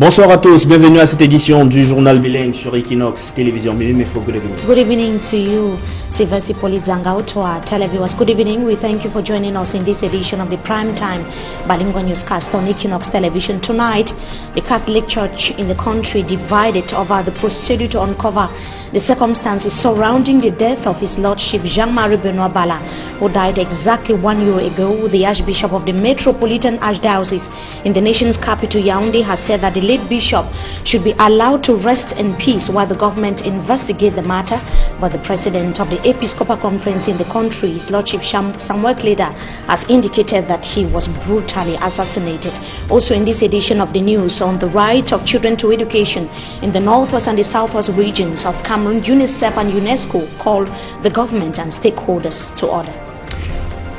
Bonsoir à tous, bienvenue à cette édition du journal bilingue sur Equinox Télévision. Good evening. Good evening to you, Sivasi Polizanga Otwa televiewers. Good evening. We thank you for joining us in this edition of the primetime bilingual newscast on Equinox Television. Tonight, the Catholic Church in the country divided over the procedure to uncover the circumstances surrounding the death of His Lordship Jean-Marie Benoit Bala, who died exactly 1 year ago. The Archbishop of the Metropolitan Archdiocese in the nation's capital, Yaoundé, has said that the late bishop should be allowed to rest in peace while the government investigate the matter. But the president of the Episcopal Conference in the country, His Lordship Samuel Kleda, has indicated that he was brutally assassinated. Also in this edition of the news, on the right of children to education in the northwest and the southwest regions of Cameroon, UNICEF and UNESCO call the government and stakeholders to order.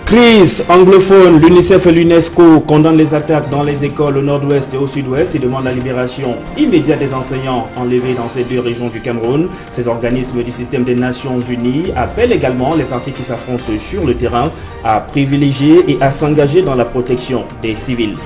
Crise anglophone, l'UNICEF et l'UNESCO condamnent les attaques dans les écoles au nord-ouest et au sud-ouest et demandent la libération immédiate des enseignants enlevés dans ces deux régions du Cameroun. Ces organismes du système des Nations Unies appellent également les partis qui s'affrontent sur le terrain à privilégier et à s'engager dans la protection des civils.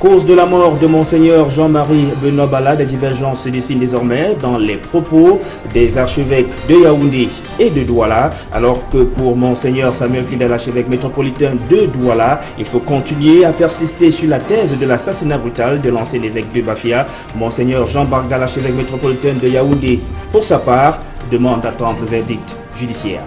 Cause de la mort de Monseigneur Jean-Marie Benoit Bala, des divergences se dessinent désormais dans les propos des archevêques de Yaoundé et de Douala, alors que pour Monseigneur Samuel Kleda, l'archevêque métropolitain de Douala, il faut continuer à persister sur la thèse de l'assassinat brutal de l'ancien évêque de Bafia. Monseigneur Jean Barga, l'archevêque métropolitain de Yaoundé, pour sa part, demande d'attendre le verdict judiciaire.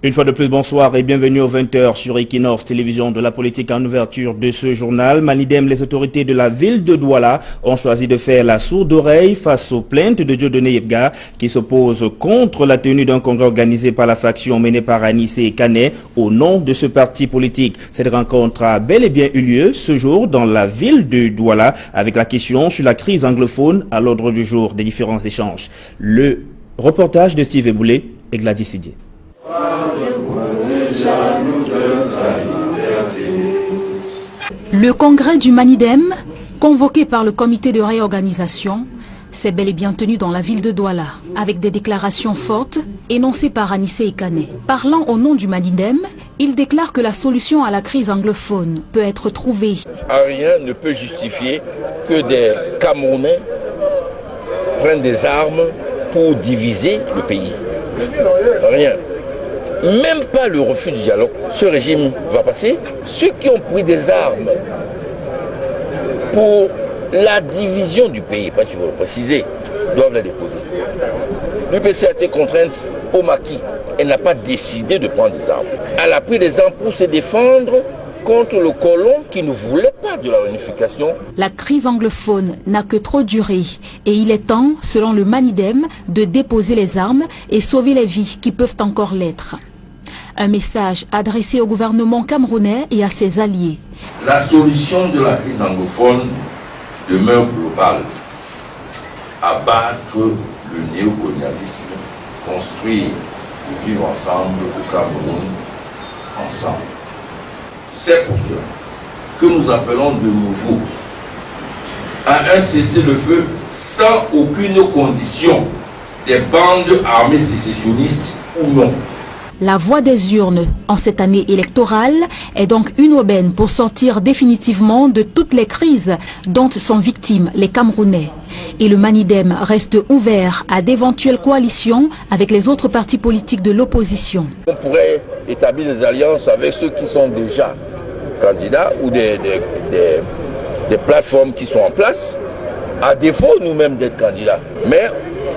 Une fois de plus, bonsoir et bienvenue aux 20h sur Equinox Télévision de la politique en ouverture de ce journal. Manidem, les autorités de la ville de Douala ont choisi de faire la sourde oreille face aux plaintes de Dieudonné Yebga qui s'oppose contre la tenue d'un congrès organisé par la faction menée par Anissé Kané au nom de ce parti politique. Cette rencontre a bel et bien eu lieu ce jour dans la ville de Douala avec la question sur la crise anglophone à l'ordre du jour des différents échanges. Le reportage de Steve Eboulé et Gladys Sidier. Le congrès du Manidem, convoqué par le comité de réorganisation, s'est bel et bien tenu dans la ville de Douala, avec des déclarations fortes énoncées par Anissé Kané. Parlant au nom du Manidem, il déclare que la solution à la crise anglophone peut être trouvée. Rien ne peut justifier que des Camerounais prennent des armes pour diviser le pays. Rien. Même pas le refus du dialogue. Ce régime va passer. Ceux qui ont pris des armes pour la division du pays, pas tu veux le préciser, doivent la déposer. L'UPC a été contrainte au maquis. Elle n'a pas décidé de prendre des armes. Elle a pris des armes pour se défendre contre le colon qui ne voulait pas de la réunification. La crise anglophone n'a que trop duré et il est temps, selon le Manidem, de déposer les armes et sauver les vies qui peuvent encore l'être. Un message adressé au gouvernement camerounais et à ses alliés. La solution de la crise anglophone demeure globale. Abattre le néocolonialisme, construire et vivre ensemble au Cameroun, ensemble. C'est pour cela que nous appelons de nouveau à un cessez-le-feu sans aucune condition des bandes armées sécessionnistes ou non. La voie des urnes en cette année électorale est donc une aubaine pour sortir définitivement de toutes les crises dont sont victimes les Camerounais. Et le Manidem reste ouvert à d'éventuelles coalitions avec les autres partis politiques de l'opposition. On pourrait établir des alliances avec ceux qui sont déjà candidats ou des plateformes qui sont en place, à défaut nous-mêmes d'être candidats. Mais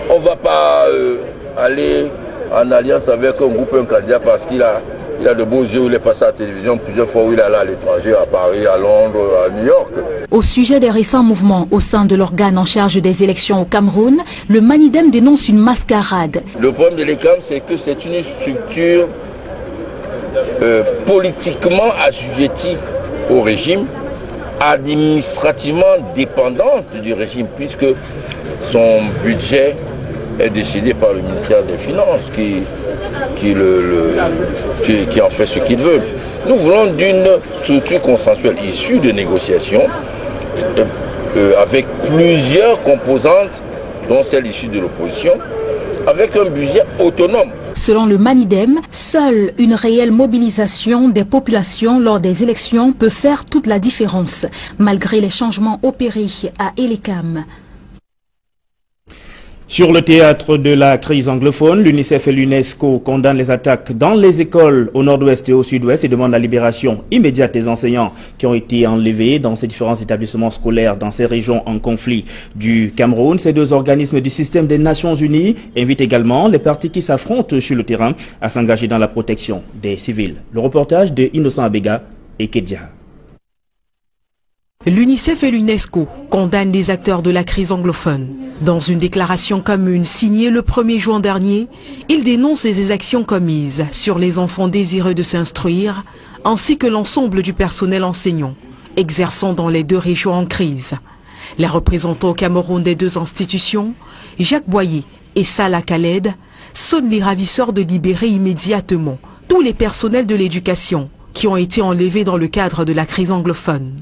on ne va pas aller en alliance avec un groupe, un candidat parce qu'il a de beaux yeux, il est passé à la télévision plusieurs fois, où il est allé à l'étranger, à Paris, à Londres, à New York. Au sujet des récents mouvements au sein de l'organe en charge des élections au Cameroun, le Manidem dénonce une mascarade. Le problème de l'ECAM, c'est que c'est une structure politiquement assujettie au régime, administrativement dépendante du régime, puisque son budget est décidé par le ministère des Finances qui en fait ce qu'il veut. Nous voulons d'une structure consensuelle issue de négociations avec plusieurs composantes dont celle issue de l'opposition, avec un budget autonome. Selon le Manidem, seule une réelle mobilisation des populations lors des élections peut faire toute la différence, malgré les changements opérés à Elekam. Sur le théâtre de la crise anglophone, l'UNICEF et l'UNESCO condamnent les attaques dans les écoles au nord-ouest et au sud-ouest et demandent la libération immédiate des enseignants qui ont été enlevés dans ces différents établissements scolaires dans ces régions en conflit du Cameroun. Ces deux organismes du système des Nations Unies invitent également les partis qui s'affrontent sur le terrain à s'engager dans la protection des civils. Le reportage de Innocent Abega et Kedja. L'UNICEF et l'UNESCO condamnent les acteurs de la crise anglophone. Dans une déclaration commune signée le 1er juin dernier, ils dénoncent les exactions commises sur les enfants désireux de s'instruire, ainsi que l'ensemble du personnel enseignant, exerçant dans les deux régions en crise. Les représentants au Cameroun des deux institutions, Jacques Boyer et Salah Khaled, sonnent les ravisseurs de libérer immédiatement tous les personnels de l'éducation qui ont été enlevés dans le cadre de la crise anglophone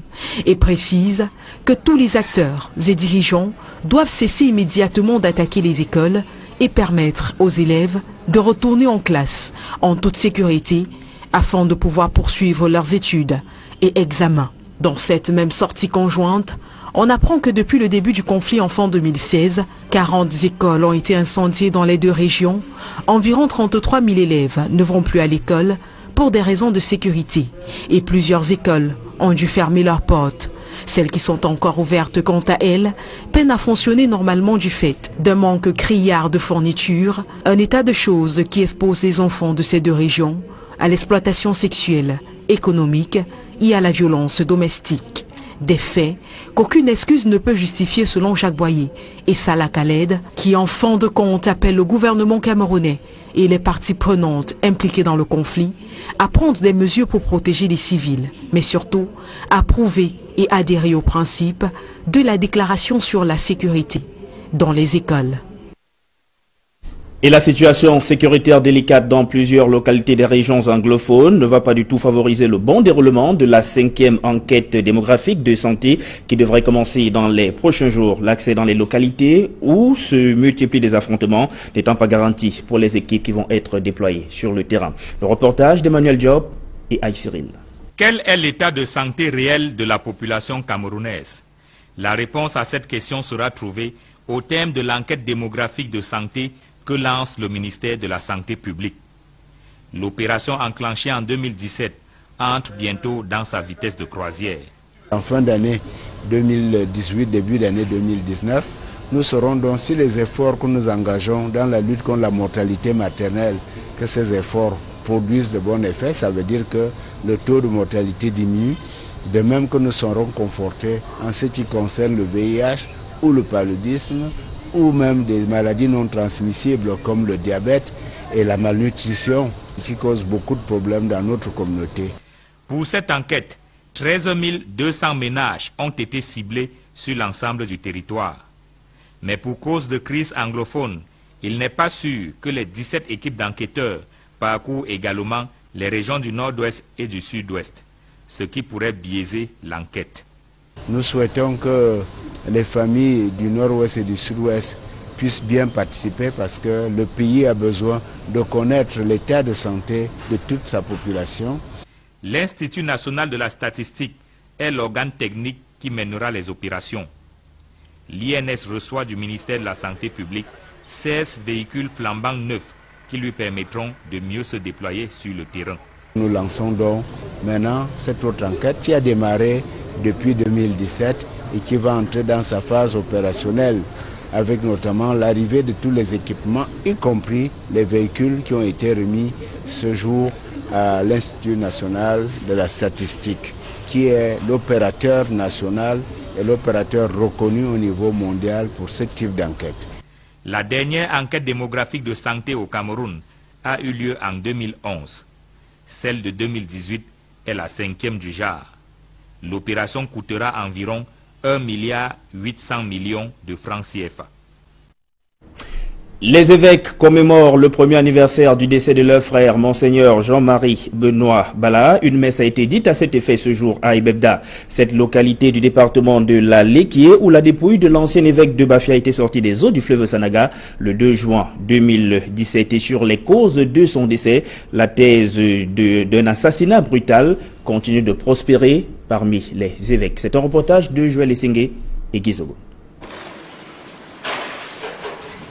et précise que tous les acteurs et dirigeants doivent cesser immédiatement d'attaquer les écoles et permettre aux élèves de retourner en classe en toute sécurité afin de pouvoir poursuivre leurs études et examens. Dans cette même sortie conjointe, on apprend que depuis le début du conflit en fin 2016, 40 écoles ont été incendiées dans les deux régions. Environ 33 000 élèves ne vont plus à l'école pour des raisons de sécurité et plusieurs écoles ont dû fermer leurs portes. Celles qui sont encore ouvertes, quant à elles, peinent à fonctionner normalement du fait d'un manque criard de fournitures, un état de choses qui expose les enfants de ces deux régions à l'exploitation sexuelle, économique et à la violence domestique. Des faits qu'aucune excuse ne peut justifier selon Jacques Boyer et Salah Khaled, qui en fin de compte appellent le gouvernement camerounais et les parties prenantes impliquées dans le conflit à prendre des mesures pour protéger les civils, mais surtout à prouver et adhérer au principe de la déclaration sur la sécurité dans les écoles. Et la situation sécuritaire délicate dans plusieurs localités des régions anglophones ne va pas du tout favoriser le bon déroulement de la 5e enquête démographique de santé qui devrait commencer dans les prochains jours. L'accès dans les localités où se multiplient des affrontements n'étant pas garanti pour les équipes qui vont être déployées sur le terrain. Le reportage d'Emmanuel Diop et Aïe Cyril. Quel est l'état de santé réel de la population camerounaise? La réponse à cette question sera trouvée au terme de l'enquête démographique de santé que lance le ministère de la Santé publique. L'opération enclenchée en 2017 entre bientôt dans sa vitesse de croisière. En fin d'année 2018, début d'année 2019, nous saurons donc si les efforts que nous engageons dans la lutte contre la mortalité maternelle, que ces efforts produisent de bons effets. Ça veut dire que le taux de mortalité diminue, de même que nous serons confortés en ce qui concerne le VIH ou le paludisme, ou même des maladies non transmissibles comme le diabète et la malnutrition qui causent beaucoup de problèmes dans notre communauté. Pour cette enquête, 13 200 ménages ont été ciblés sur l'ensemble du territoire. Mais pour cause de crise anglophone, il n'est pas sûr que les 17 équipes d'enquêteurs parcourent également les régions du nord-ouest et du sud-ouest, ce qui pourrait biaiser l'enquête. Nous souhaitons que les familles du nord-ouest et du sud-ouest puissent bien participer parce que le pays a besoin de connaître l'état de santé de toute sa population. L'Institut national de la statistique est l'organe technique qui mènera les opérations. L'INS reçoit du ministère de la Santé publique 16 véhicules flambants neufs qui lui permettront de mieux se déployer sur le terrain. Nous lançons donc maintenant cette autre enquête qui a démarré depuis 2017 et qui va entrer dans sa phase opérationnelle avec notamment l'arrivée de tous les équipements, y compris les véhicules qui ont été remis ce jour à l'Institut national de la statistique, qui est l'opérateur national et l'opérateur reconnu au niveau mondial pour ce type d'enquête. La dernière enquête démographique de santé au Cameroun a eu lieu en 2011. Celle de 2018 est la 5e du genre. L'opération coûtera environ 1,8 milliard de francs CFA. Les évêques commémorent le premier anniversaire du décès de leur frère, Monseigneur Jean-Marie Benoît Bala. Une messe a été dite à cet effet ce jour à Ebebda, cette localité du département de la Léquié, où la dépouille de l'ancien évêque de Bafia a été sortie des eaux du fleuve Sanaga le 2 juin 2017. Et sur les causes de son décès, la thèse d'un assassinat brutal continue de prospérer parmi les évêques. C'est un reportage de Joël Essingé et Gizogo.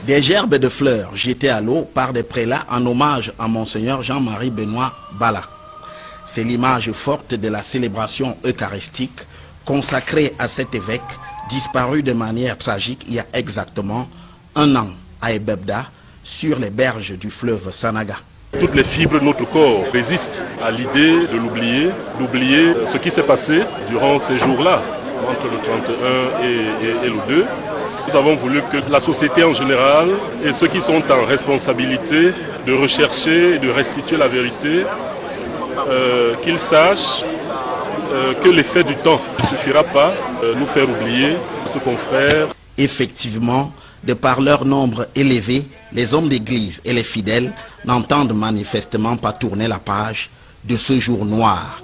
Des gerbes de fleurs jetées à l'eau par des prélats en hommage à Monseigneur Jean-Marie Benoît Bala. C'est l'image forte de la célébration eucharistique consacrée à cet évêque disparu de manière tragique il y a exactement 1 an à Ebebda, sur les berges du fleuve Sanaga. Toutes les fibres de notre corps résistent à l'idée de d'oublier ce qui s'est passé durant ces jours-là, entre le 31 et le 2. Nous avons voulu que la société en général et ceux qui sont en responsabilité de rechercher et de restituer la vérité, qu'ils sachent que l'effet du temps ne suffira pas nous faire oublier ce confrère. Effectivement, de par leur nombre élevé, les hommes d'église et les fidèles n'entendent manifestement pas tourner la page de ce jour noir.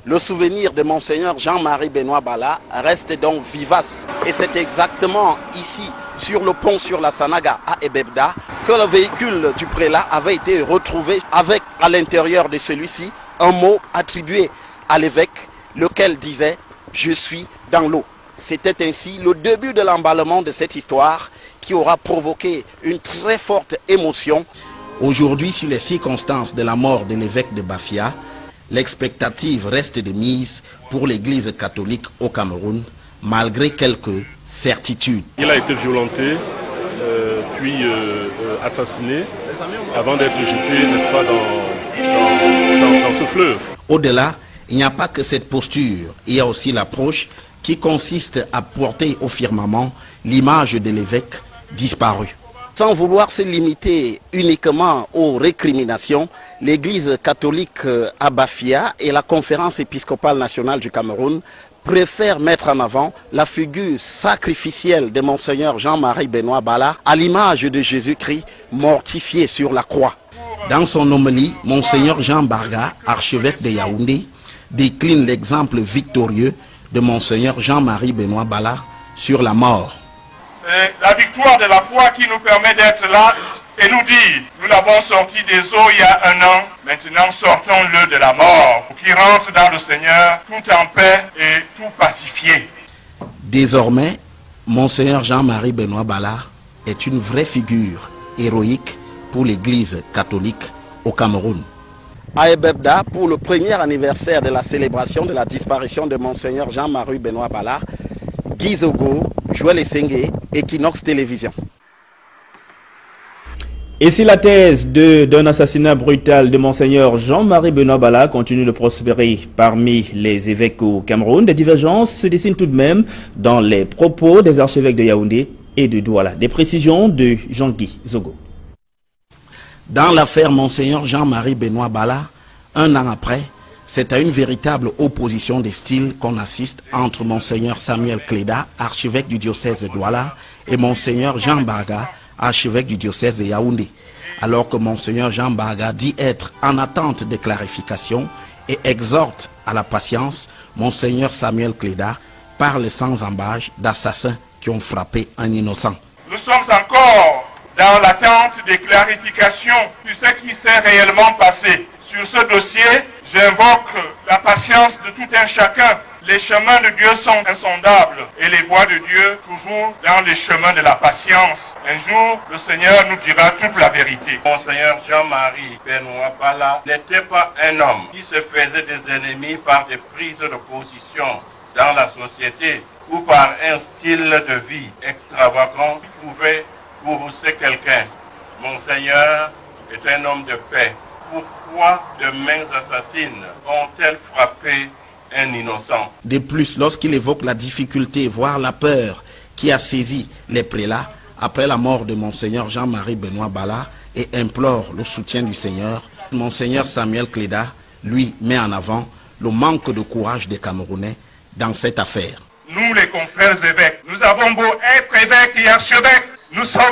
Le souvenir de Monseigneur Jean-Marie Benoît Bala reste donc vivace. Et c'est exactement ici, sur le pont sur la Sanaga à Ebebda, que le véhicule du prélat avait été retrouvé avec à l'intérieur de celui-ci un mot attribué à l'évêque, lequel disait « Je suis dans l'eau ». C'était ainsi le début de l'emballement de cette histoire qui aura provoqué une très forte émotion. Aujourd'hui, sur les circonstances de la mort de l'évêque de Bafia, l'expectative reste de mise pour l'Église catholique au Cameroun, malgré quelques certitudes. Il a été violenté, puis assassiné, avant d'être jeté, n'est-ce pas, dans ce fleuve. Au-delà, il n'y a pas que cette posture, il y a aussi l'approche qui consiste à porter au firmament l'image de l'évêque disparu. Sans vouloir se limiter uniquement aux récriminations, l'Église catholique à Bafia et la Conférence épiscopale nationale du Cameroun préfèrent mettre en avant la figure sacrificielle de Monseigneur Jean-Marie Benoît Bala à l'image de Jésus-Christ mortifié sur la croix. Dans son homélie, Monseigneur Jean Barga, archevêque de Yaoundé, décline l'exemple victorieux de Monseigneur Jean-Marie Benoît Bala sur la mort. C'est la victoire de la foi qui nous permet d'être là et nous dire, nous l'avons sorti des eaux il y a 1 an, maintenant sortons-le de la mort, qui rentre dans le Seigneur tout en paix et tout pacifié. Désormais, Monseigneur Jean-Marie Benoît Bala est une vraie figure héroïque pour l'Église catholique au Cameroun. À Ebebda, pour le premier anniversaire de la célébration de la disparition de Monseigneur Jean-Marie Benoît Bala, Gizogo, Joël Essingé, Equinox Télévision. Et si la thèse d'un assassinat brutal de Monseigneur Jean-Marie Benoît Bala continue de prospérer parmi les évêques au Cameroun, des divergences se dessinent tout de même dans les propos des archevêques de Yaoundé et de Douala. Des précisions de Jean-Guy Zogo. Dans l'affaire Monseigneur Jean-Marie Benoît Bala, 1 an après, c'est à une véritable opposition des styles qu'on assiste entre Monseigneur Samuel Cléda, archevêque du diocèse de Douala, et Monseigneur Jean Barga, archevêque du diocèse de Yaoundé. Alors que Monseigneur Jean Barga dit être en attente de clarification et exhorte à la patience, Monseigneur Samuel Cléda parle sans embâche d'assassins qui ont frappé un innocent. Nous sommes encore dans l'attente des clarifications sur ce qui s'est réellement passé. Sur ce dossier, j'invoque la patience de tout un chacun. Les chemins de Dieu sont insondables et les voies de Dieu toujours dans les chemins de la patience. Un jour, le Seigneur nous dira toute la vérité. Monseigneur Jean-Marie Benoît Bala n'était pas un homme qui se faisait des ennemis par des prises de position dans la société ou par un style de vie extravagant qui pouvait courroucer quelqu'un. Monseigneur est un homme de paix. Pourquoi de mains assassines ont-elles frappé un innocent? De plus, lorsqu'il évoque la difficulté, voire la peur qui a saisi les prélats après la mort de Monseigneur Jean-Marie Benoît Bala et implore le soutien du Seigneur, Monseigneur Samuel Cléda, lui, met en avant le manque de courage des Camerounais dans cette affaire. Nous, les confrères évêques, nous avons beau être évêques et archevêques, nous sommes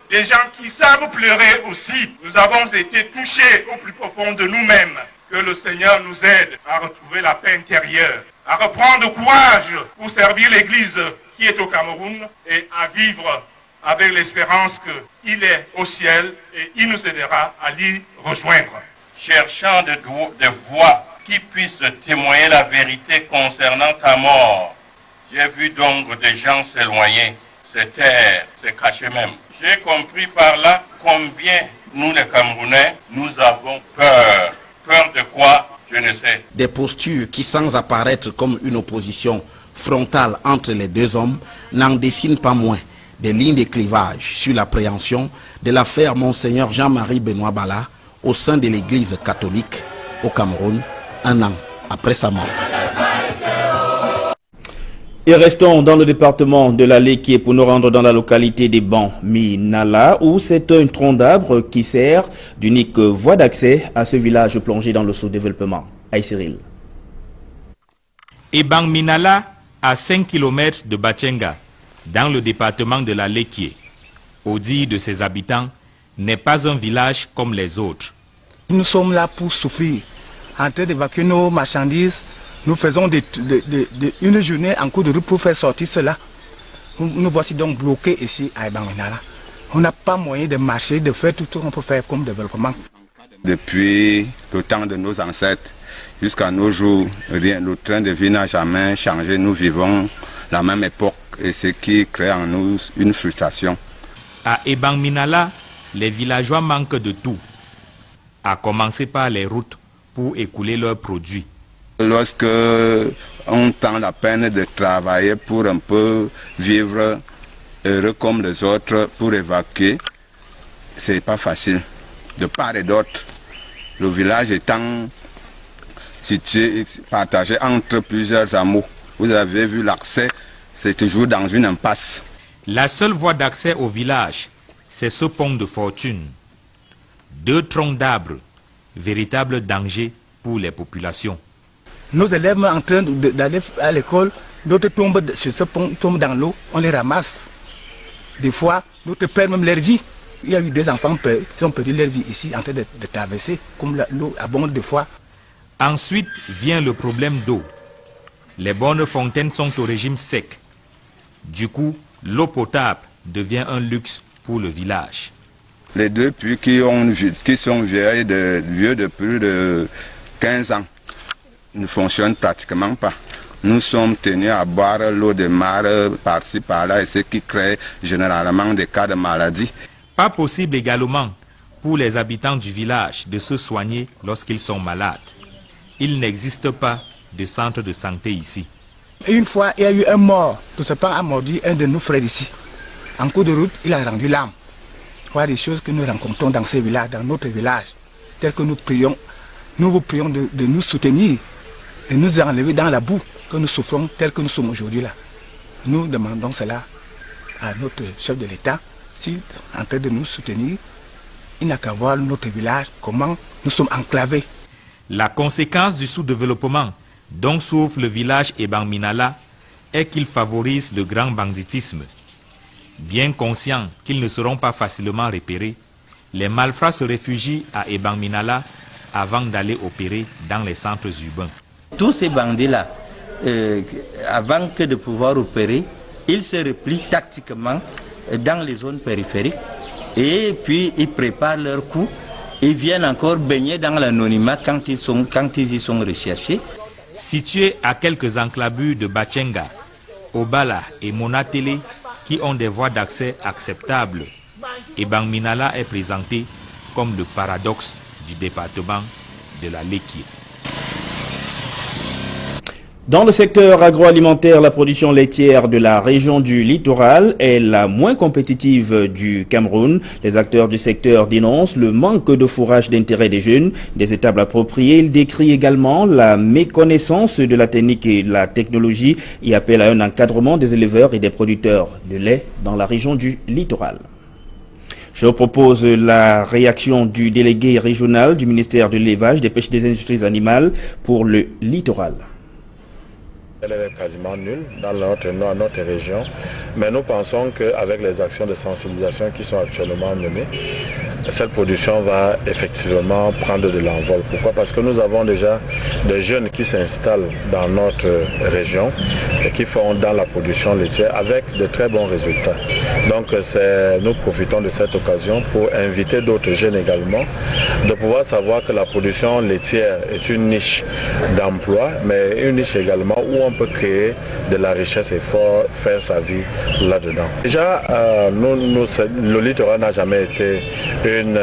des gens qui savent pleuré aussi. Nous avons été touchés au plus profond de nous-mêmes. Que le Seigneur nous aide à retrouver la paix intérieure, à reprendre courage pour servir l'Église qui est au Cameroun et à vivre avec l'espérance qu'il est au ciel et il nous aidera à l'y rejoindre. Cherchant des voix qui puissent témoigner la vérité concernant ta mort, j'ai vu donc des gens s'éloigner, se taire, se cacher même. J'ai compris par là combien nous les Camerounais, nous avons peur. Peur de quoi? Je ne sais. Des postures qui, sans apparaître comme une opposition frontale entre les deux hommes, n'en dessinent pas moins des lignes de clivage sur l'appréhension de l'affaire Monseigneur Jean-Marie Benoît Bala au sein de l'Église catholique au Cameroun, un an après sa mort. Et restons dans le département de la Léquié pour nous rendre dans la localité des Ebang-Minala où c'est un tronc d'arbre qui sert d'unique voie d'accès à ce village plongé dans le sous-développement. Aïe Cyril. Ebang-Minala, à 5 km de Bachenga, dans le département de la Léquié, au dire de ses habitants, n'est pas un village comme les autres. Nous sommes là pour souffrir, en train d'évacuer nos marchandises. Nous faisons une journée en cours de route pour faire sortir cela. Nous voici donc bloqués ici à Ebang-Minala. On n'a pas moyen de marcher, de faire tout ce qu'on peut faire comme développement. Depuis le temps de nos ancêtres jusqu'à nos jours, rien, le train de vie n'a jamais changé. Nous vivons la même époque et ce qui crée en nous une frustration. À Ebang-Minala, les villageois manquent de tout, à commencer par les routes pour écouler leurs produits. Lorsque on prend la peine de travailler pour un peu vivre heureux comme les autres, pour évacuer, c'est pas facile. De part et d'autre, le village étant situé, partagé entre plusieurs hameaux. Vous avez vu l'accès, c'est toujours dans une impasse. La seule voie d'accès au village, c'est ce pont de fortune. 2 troncs d'arbres, véritable danger pour les populations. Nos élèves en train d'aller à l'école, d'autres tombent sur ce pont, tombent dans l'eau, on les ramasse. Des fois, d'autres perdent même leur vie. Il y a eu des enfants qui ont perdu leur vie ici en train de traverser, comme l'eau abonde des fois. Ensuite vient le problème d'eau. Les bonnes fontaines sont au régime sec. Du coup, l'eau potable devient un luxe pour le village. Les 2 puits qui sont vieux de plus de 15 ans ne fonctionnent pratiquement pas. Nous sommes tenus à boire l'eau de mar par-ci par-là et ce qui crée généralement des cas de maladie. Pas possible également pour les habitants du village de se soigner lorsqu'ils sont malades. Il n'existe pas de centre de santé ici. Une fois, il y a eu un mort. Tout ce pan a mordu un de nos frères ici. En cours de route, il a rendu l'âme. Voilà des choses que nous rencontrons dans ces villages, dans notre village. Tel que nous vous prions de nous soutenir, de nous enlever dans la boue que nous souffrons tel que nous sommes aujourd'hui là. Nous demandons cela à notre chef de l'État. S'il est en train de nous soutenir, il n'a qu'à voir notre village, comment nous sommes enclavés. La conséquence du sous-développement dont souffre le village Ebang-Minala est qu'il favorise le grand banditisme. Bien conscients qu'ils ne seront pas facilement repérés, les malfrats se réfugient à Ebang-Minala avant d'aller opérer dans les centres urbains. Tous ces bandits-là, avant que de pouvoir opérer, ils se replient tactiquement dans les zones périphériques et puis ils préparent leurs coups. Ils viennent encore baigner dans l'anonymat quand ils y sont recherchés. Situés à quelques enclavures de Bachenga, Obala et Monatele, qui ont des voies d'accès acceptables, Ebang-Minala est présenté comme le paradoxe du département de la Léquié. Dans le secteur agroalimentaire, la production laitière de la région du littoral est la moins compétitive du Cameroun. Les acteurs du secteur dénoncent le manque de fourrage d'intérêt des jeunes, des étables appropriées. Ils décrient également la méconnaissance de la technique et de la technologie et appellent à un encadrement des éleveurs et des producteurs de lait dans la région du littoral. Je propose la réaction du délégué régional du ministère de l'élevage, des pêches et des industries animales pour le littoral. Elle est quasiment nulle dans notre région, mais nous pensons qu'avec les actions de sensibilisation qui sont actuellement menées, cette production va effectivement prendre de l'envol. Pourquoi? Parce que nous avons déjà des jeunes qui s'installent dans notre région et qui font dans la production laitière avec de très bons résultats. Donc nous profitons de cette occasion pour inviter d'autres jeunes également de pouvoir savoir que la production laitière est une niche d'emploi, mais une niche également où on peut créer de la richesse et faire sa vie là-dedans. Déjà, le littoral n'a jamais été une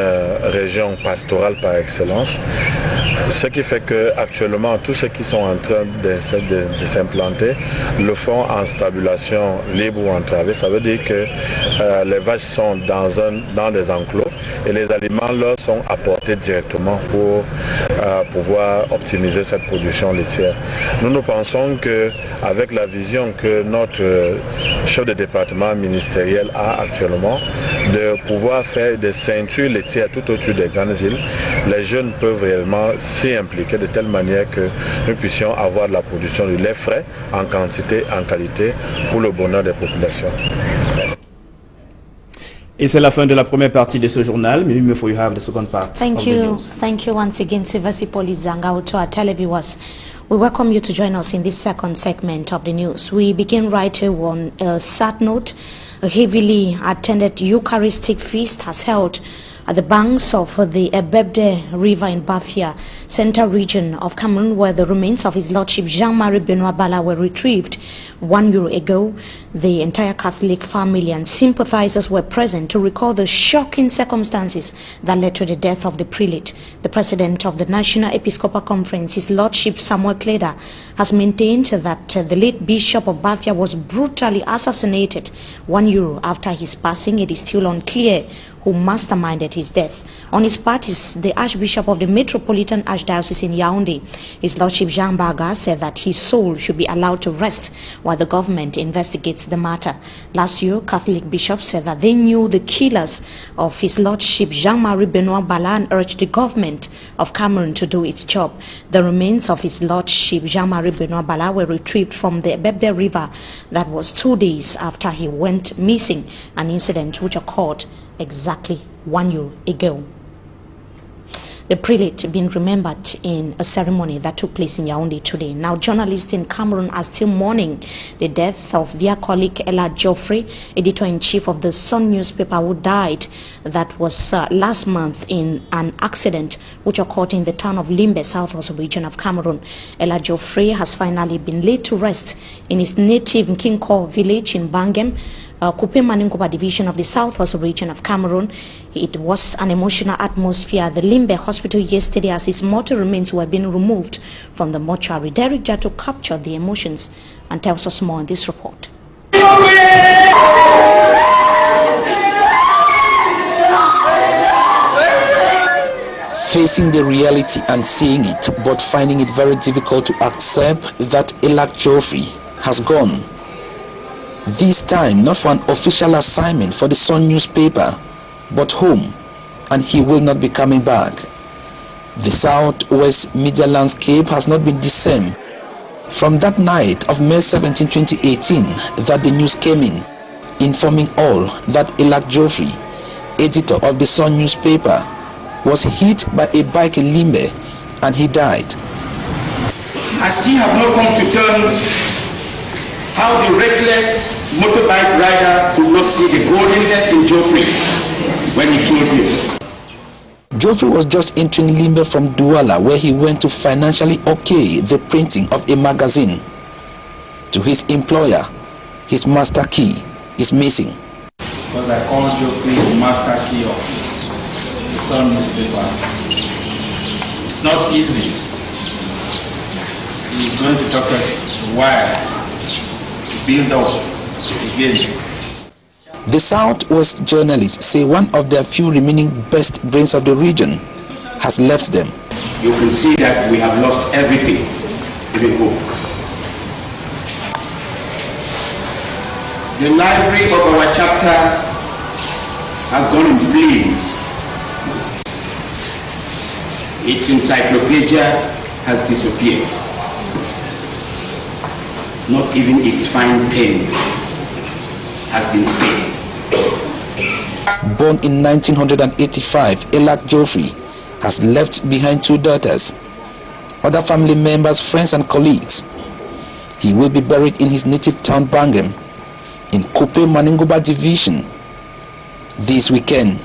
région pastorale par excellence, ce qui fait qu'actuellement tous ceux qui sont en train de s'implanter le font en stabulation libre ou entravée. Ça veut dire que les vaches sont dans des enclos et les aliments leur sont apportés directement pour pouvoir optimiser cette production laitière. Nous pensons qu'avec la vision que notre chef de département ministériel a actuellement, de pouvoir faire des ceintures laitières tout autour des grandes villes, les jeunes peuvent réellement s'y impliquer de telle manière que nous puissions avoir de la production de lait frais en quantité, en qualité, pour le bonheur des populations. Et c'est la fin de la première partie de ce journal. Maybe before you have the second part. Thank you once again, Sivasipoli Zangao, to our televiewers. We welcome you to join us in this second segment of the news. We begin right away on a sad note. A heavily attended Eucharistic feast has held at the banks of the Ebebde River in Bafia, central region of Cameroon, where the remains of His Lordship Jean-Marie Benoit Bala were retrieved 1 year ago. The entire Catholic family and sympathizers were present to recall the shocking circumstances that led to the death of the prelate. The president of the National Episcopal Conference, His Lordship Samuel Kleda, has maintained that the late Bishop of Bafia was brutally assassinated 1 year after his passing. It is still unclear who masterminded his death. On his part is the Archbishop of the Metropolitan Archdiocese in Yaoundé. His Lordship Jean Baga said that his soul should be allowed to rest while the government investigates the matter. Last year, Catholic bishops said that they knew the killers of His Lordship Jean-Marie Benoit Bala and urged the government of Cameroon to do its job. The remains of His Lordship Jean-Marie Benoit Bala were retrieved from the Ebebde River. That was 2 days after he went missing, an incident which occurred exactly 1 year ago. The prelate being remembered in a ceremony that took place in Yaoundé today. Now, journalists in Cameroon are still mourning the death of their colleague Ella Geoffrey, editor-in-chief of the Sun newspaper, who died. That was last month in an accident which occurred in the town of Limbe, southwest region of Cameroon. Ella Geoffrey has finally been laid to rest in his native Nkinko village in Bangem, Kupe Maningoba division of the southwest region of Cameroon. It was an emotional atmosphere at the Limbe hospital yesterday as his mortal remains were being removed from the mortuary. Derek Jato captured the emotions and tells us more in this report. Facing the reality and seeing it, but finding it very difficult to accept that Ella Geoffrey has gone. This time not for an official assignment for the Sun newspaper, but home, and he will not be coming back. The southwest media landscape has not been the same from that night of May 17, 2018 that the news came in, informing all that Ella Geoffrey, editor of the Sun newspaper, was hit by a bike in Limbe and he died. I still have not come to terms how the reckless motorbike rider could not see the goldenness in Geoffrey when he killed him. Geoffrey was just entering Limbe from Douala, where he went to financially okay the printing of a magazine. To his employer, his master key is missing. Because I called Geoffrey the master key of the Sun newspaper. It's not easy. He's going to talk a while. Build up again. The Southwest journalists say one of their few remaining best brains of the region has left them. You can see that we have lost everything, even hope. The library of our chapter has gone in flames. Its encyclopedia has disappeared. Not even its fine pen has been spared. Born in 1985, Elak Geoffrey has left behind 2 daughters, other family members, friends and colleagues. He will be buried in his native town Bangem in Kupe Maningoba Division this weekend.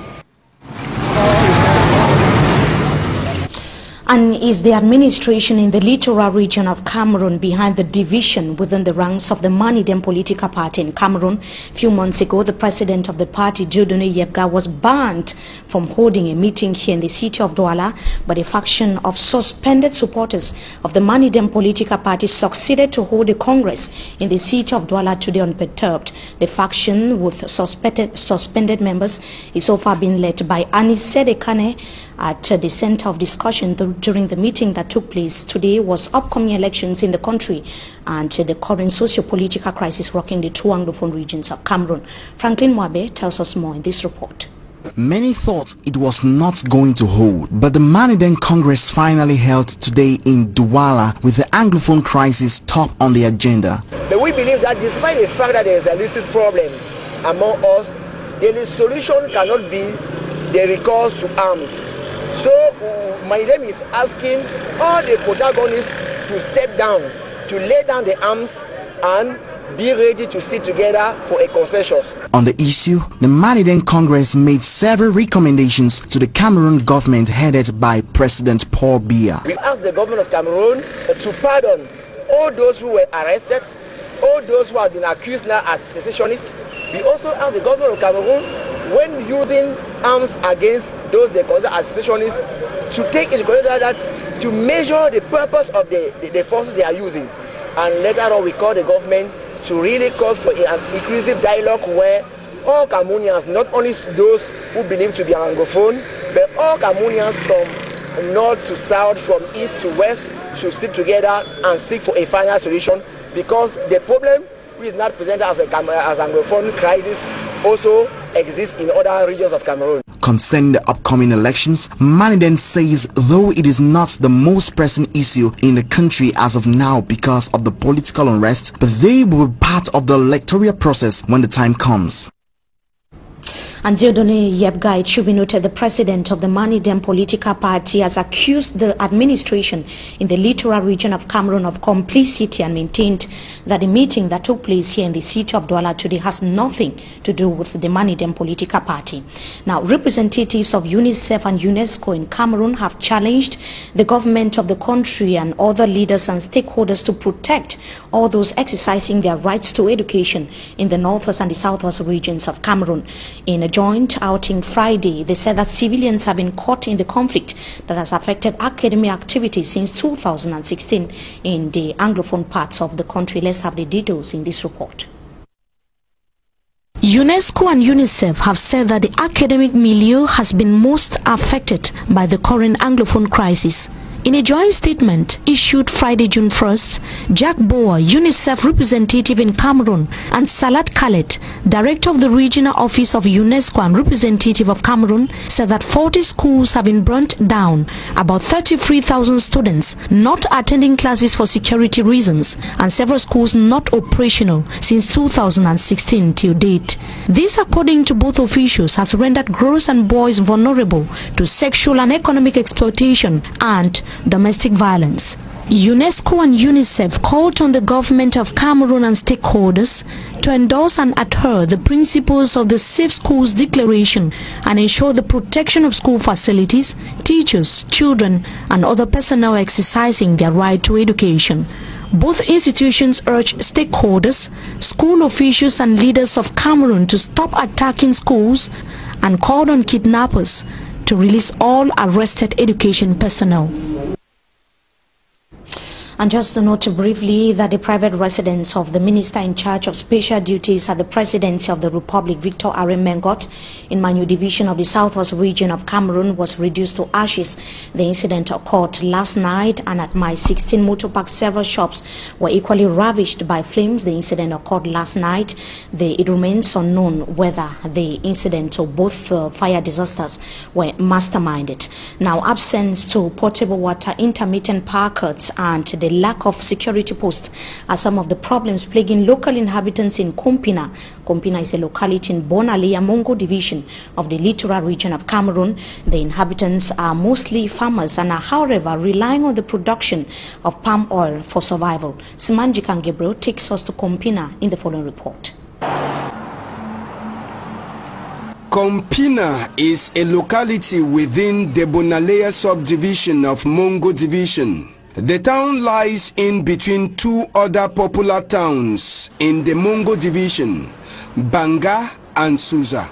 And is the administration in the littoral region of Cameroon behind the division within the ranks of the Manidem political party in Cameroon? A few months ago, the president of the party, Dieudonné Yebga, was banned from holding a meeting here in the city of Douala, but a faction of suspended supporters of the Manidem political party succeeded to hold a congress in the city of Douala today unperturbed. The faction with suspended members is so far being led by Anissé Dekane. At the center of discussion during the meeting that took place today was upcoming elections in the country and the current socio-political crisis rocking the 2 Anglophone regions of Cameroon. Franklin Mwabe tells us more in this report. Many thought it was not going to hold, but the Manidem Congress finally held today in Douala with the Anglophone crisis top on the agenda. But we believe that despite the fact that there is a little problem among us, the solution cannot be the recourse to arms. So Manidem is asking all the protagonists to step down, to lay down the arms and be ready to sit together for a consensus. On the issue, the Manidem Congress made several recommendations to the Cameroon government headed by President Paul Biya. We asked the government of Cameroon to pardon all those who were arrested, all those who have been accused now as secessionists. We also asked the government of Cameroon, when using arms against those they consider as secessionists, to take into consideration that to measure the purpose of the forces they are using. And later on we call the government to really call for an inclusive dialogue where all Cameroonians, not only those who believe to be Anglophone, but all Cameroonians from north to south, from east to west, should sit together and seek for a final solution, because the problem which is not presented as Anglophone crisis also exists in other regions of Cameroon. Concerning the upcoming elections, Manidem says though it is not the most pressing issue in the country as of now because of the political unrest, but they will be part of the electoral process when the time comes. And Dieudonné Yebga, it should be noted, the president of the Manidem political party has accused the administration in the littoral region of Cameroon of complicity and maintained that the meeting that took place here in the city of Douala today has nothing to do with the Manidem political party. Now, representatives of UNICEF and UNESCO in Cameroon have challenged the government of the country and other leaders and stakeholders to protect all those exercising their rights to education in the northwest and the southwest regions of Cameroon. In a joint outing Friday, they said that civilians have been caught in the conflict that has affected academic activities since 2016 in the Anglophone parts of the country. Let's have the details in this report. UNESCO and UNICEF have said that the academic milieu has been most affected by the current Anglophone crisis. In a joint statement issued Friday, June 1st, Jack Boer, UNICEF representative in Cameroon, and Salat Khaled, director of the regional office of UNESCO and representative of Cameroon, said that 40 schools have been burnt down, about 33,000 students not attending classes for security reasons, and several schools not operational since 2016 till date. This, according to both officials, has rendered girls and boys vulnerable to sexual and economic exploitation and domestic violence. UNESCO and UNICEF called on the government of Cameroon and stakeholders to endorse and adhere the principles of the Safe Schools Declaration and ensure the protection of school facilities, teachers, children, and other personnel exercising their right to education. Both institutions urge stakeholders, school officials, and leaders of Cameroon to stop attacking schools and called on kidnappers to release all arrested education personnel. And just to note briefly that the private residence of the minister in charge of special duties at the presidency of the Republic, Victor Are Mengot, in Manu division of the southwest region of Cameroon was reduced to ashes. The incident occurred last night, and at my 16 motor park, several shops were equally ravaged by flames. The incident occurred last night. It remains unknown whether the incident or both fire disasters were masterminded. Now, absence to potable water, intermittent power cuts, and the the lack of security posts are some of the problems plaguing local inhabitants in Kompina. Kompina is a locality in Bonale, Mongo division of the littoral region of Cameroon. The inhabitants are mostly farmers and are, however, relying on the production of palm oil for survival. Simanji Kangebro takes us to Kompina in the following report. Kompina is a locality within the Bonalea subdivision of Mongo division. The town lies in between two other popular towns in the Mongo division, Banga and Suza.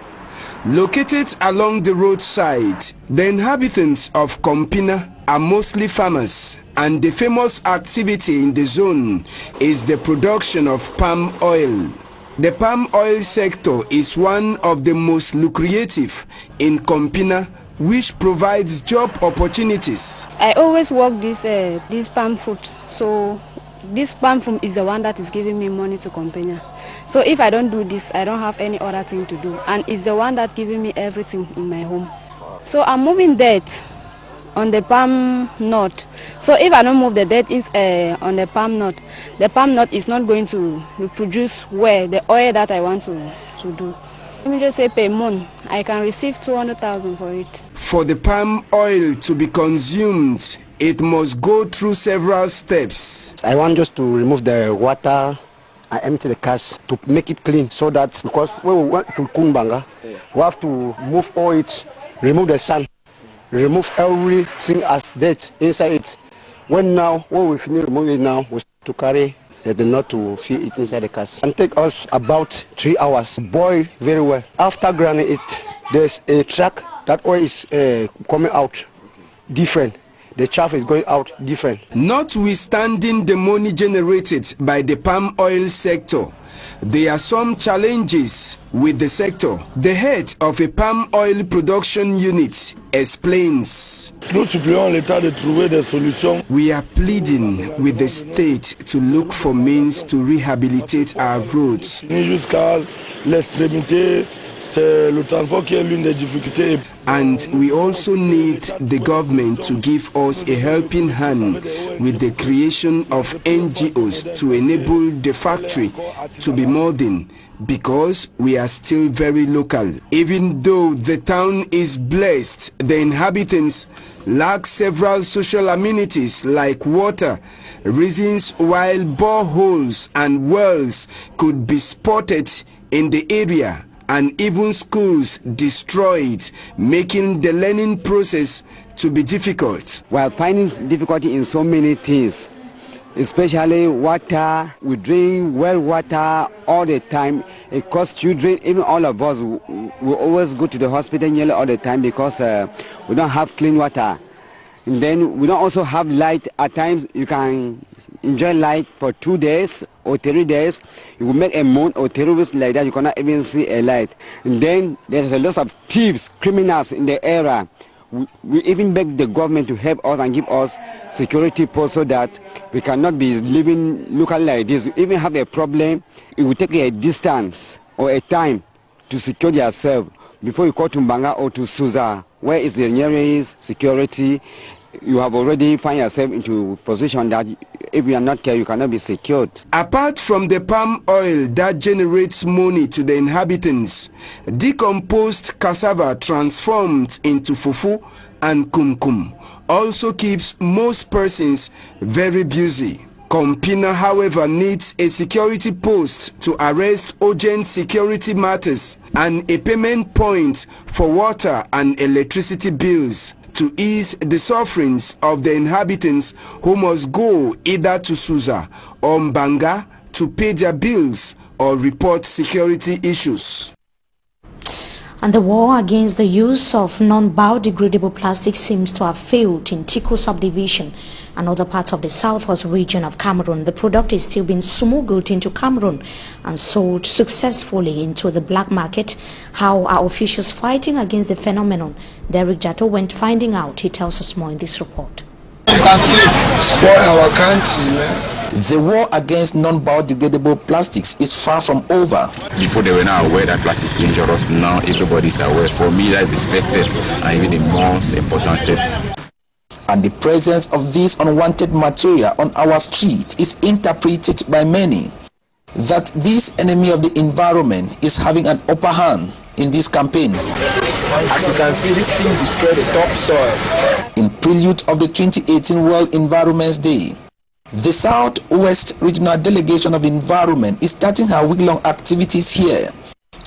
Located along the roadside, the inhabitants of Kompina are mostly farmers, and the famous activity in the zone is the production of palm oil. The palm oil sector is one of the most lucrative in Kompina, which provides job opportunities. I always work this palm fruit, so this palm fruit is the one that is giving me money to Kompina. So if I don't do this, I don't have any other thing to do, and it's the one that's giving me everything in my home. So I'm moving that on the palm nut. So if I don't move the debt is on the palm nut is not going to produce the oil that I want to do. Let me just say per month, I can receive 200,000 for it. For the palm oil to be consumed, it must go through several steps. I want just to remove the water and empty the cask to make it clean, so that because when we want to Kumbanga, we have to move all it, remove the sand, remove everything as dirt inside it. When we finish removing it now, we to carry the nut to fill it inside the cask. And take us about 3 hours. Boil very well. After grinding it, there's a track that oil is coming out different. The chaff is going out different. Notwithstanding the money generated by the palm oil sector, there are some challenges with the sector. The head of a palm oil production unit explains. We are pleading with the state to look for means to rehabilitate our roads. And we also need the government to give us a helping hand with the creation of NGOs to enable the factory to be modern, because we are still very local. Even though the town is blessed, the inhabitants lack several social amenities like water, reasons why boreholes and wells could be spotted in the area, and even schools destroyed, making the learning process to be difficult. We are finding difficulty in so many things, especially water. We drink well water all the time. It costs children, even all of us, we always go to the hospital nearly all the time because we don't have clean water. And then we don't also have light. At times you can enjoy light for 2 days or 3 days. You will make a month or 3 weeks like that, you cannot even see a light. And then there's a lot of thieves, criminals in the area. We even beg the government to help us and give us security posts so that we cannot be living locally like this. We even have a problem, it will take a distance or a time to secure yourself before you go to Mbanga or to Suza, where is the nearest security. You have already found yourself into a position that if you are not careful, you cannot be secured. Apart from the palm oil that generates money to the inhabitants, decomposed cassava transformed into fufu and kumkum also keeps most persons very busy. Kompina, however, needs a security post to arrest urgent security matters and a payment point for water and electricity bills, to ease the sufferings of the inhabitants who must go either to Suza or Mbanga to pay their bills or report security issues. And the war against the use of non-biodegradable plastic seems to have failed in Tiko subdivision and other parts of the southwest region of Cameroon. The product is still being smuggled into Cameroon and sold successfully into the black market. How are officials fighting against the phenomenon? Derek Jato went finding out. He tells us more in this report. The war against non-biodegradable plastics is far from over. Before they were not aware that plastic is dangerous, now everybody is aware. For me, that's the first step and even the most important step. And the presence of this unwanted material on our street is interpreted by many that this enemy of the environment is having an upper hand in this campaign. As you can see, this thing destroyed the topsoil. In prelude of the 2018 World Environment Day, the Southwest Regional Delegation of Environment is starting her week-long activities here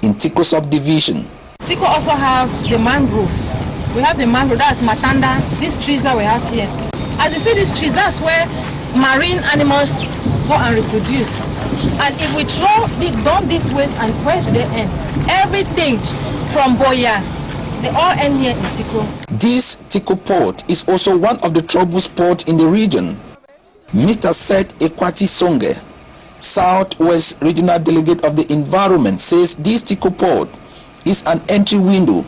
in Tiko Subdivision. Tiko also have the mangrove. We have the mangrove, that's Matanda, these trees that we have here. As you see these trees, that's where marine animals go and reproduce. And if we dump this waste and where do they end? Everything from Boya, they all end here in Tiko. This Tiko port is also one of the trouble spots in the region. Mr. Seth Ekwati Songe, Southwest Regional Delegate of the Environment, says this Tiko port is an entry window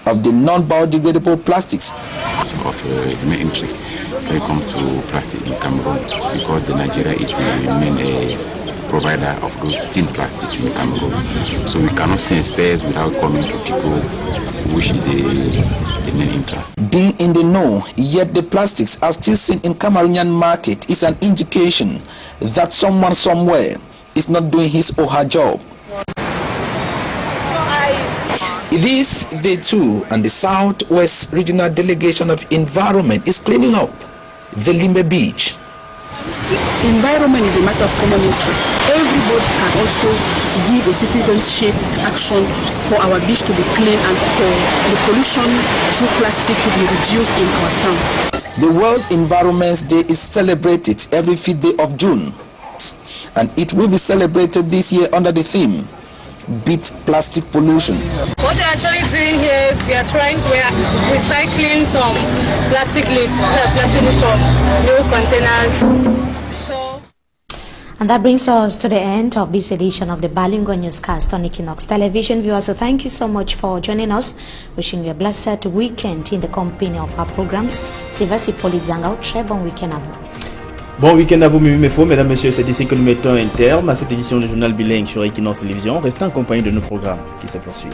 of the non-biodegradable plastics. Of the main entry when it comes to plastic in Cameroon, because Nigeria is the main provider of those thin plastics in Cameroon. So we cannot send spares without coming to Tiko, which is the main interest. Being in the know, yet the plastics are still seen in Cameroonian market is an indication that someone somewhere is not doing his or her job. This day too, and the Southwest Regional Delegation of Environment is cleaning up the Limbe Beach. Environment is a matter of common interest. Everybody can also give a citizenship action for our beach to be clean and for the pollution through plastic to be reduced in our town. The World Environment Day is celebrated every 5th day of June, and it will be celebrated this year under the theme Beat Plastic Pollution. What they're actually doing here, we are recycling some plastic lids, from new containers. And that brings us to the end of this edition of the Bilingual Newscast on Equinox Television. Viewers, so thank you so much for joining us. Wishing you a blessed weekend in the company of our programs. C'est Vassi Polizanga, très bon week-end à vous. Bon week-end à vous, mesdames, messieurs, c'est ici que nous mettons un terme à cette édition du journal bilingue sur Equinox Télévision. Restez en compagnie de nos programmes qui se poursuivent.